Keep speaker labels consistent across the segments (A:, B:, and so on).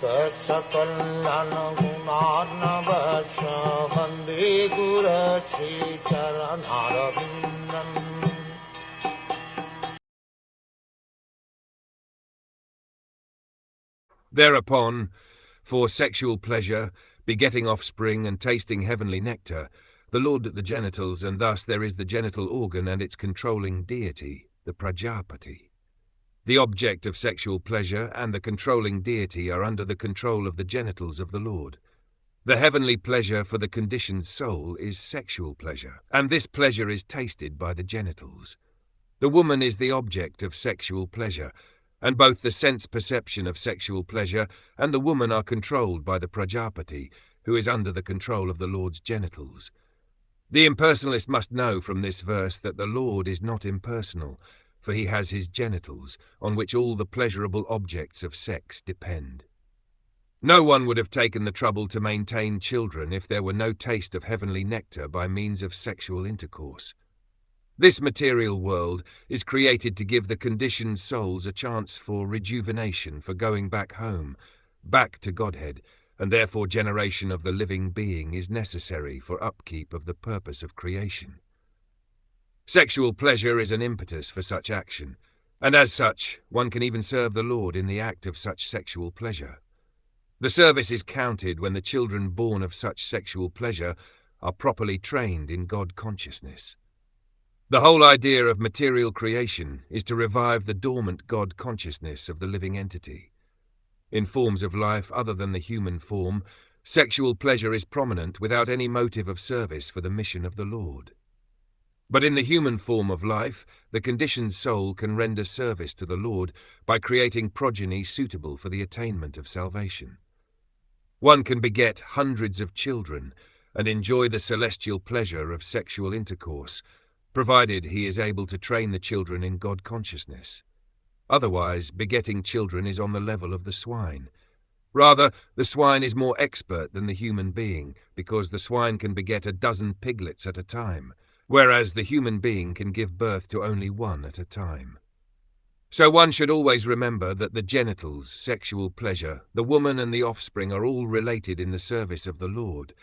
A: Saksakallan gunarnavasya Vande Guru Sri Charanarabindam.
B: Thereupon, for sexual pleasure, begetting offspring and tasting heavenly nectar, the Lord at the genitals, and thus there is the genital organ and its controlling deity, the Prajapati. The object of sexual pleasure and the controlling deity are under the control of the genitals of the Lord. The heavenly pleasure for the conditioned soul is sexual pleasure, and this pleasure is tasted by the genitals. The woman is the object of sexual pleasure, and both the sense perception of sexual pleasure and the woman are controlled by the Prajapati, who is under the control of the Lord's genitals. The impersonalist must know from this verse that the Lord is not impersonal, for he has his genitals, on which all the pleasurable objects of sex depend. No one would have taken the trouble to maintain children if there were no taste of heavenly nectar by means of sexual intercourse. This material world is created to give the conditioned souls a chance for rejuvenation, for going back home, back to Godhead, and therefore generation of the living being is necessary for upkeep of the purpose of creation. Sexual pleasure is an impetus for such action, and as such, one can even serve the Lord in the act of such sexual pleasure. The service is counted when the children born of such sexual pleasure are properly trained in God consciousness. The whole idea of material creation is to revive the dormant God consciousness of the living entity. In forms of life other than the human form, sexual pleasure is prominent without any motive of service for the mission of the Lord. But in the human form of life, the conditioned soul can render service to the Lord by creating progeny suitable for the attainment of salvation. One can beget hundreds of children and enjoy the celestial pleasure of sexual intercourse, provided he is able to train the children in God consciousness. Otherwise, begetting children is on the level of the swine. Rather, the swine is more expert than the human being, because the swine can beget a dozen piglets at a time, whereas the human being can give birth to only one at a time. So one should always remember that the genitals, sexual pleasure, the woman and the offspring are all related in the service of the Lord,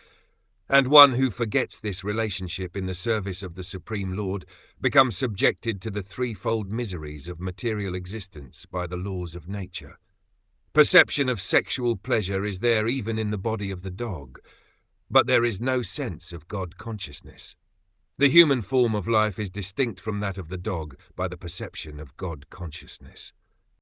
B: and one who forgets this relationship in the service of the Supreme Lord becomes subjected to the threefold miseries of material existence by the laws of nature. Perception of sexual pleasure is there even in the body of the dog, but there is no sense of God consciousness. The human form of life is distinct from that of the dog by the perception of God consciousness.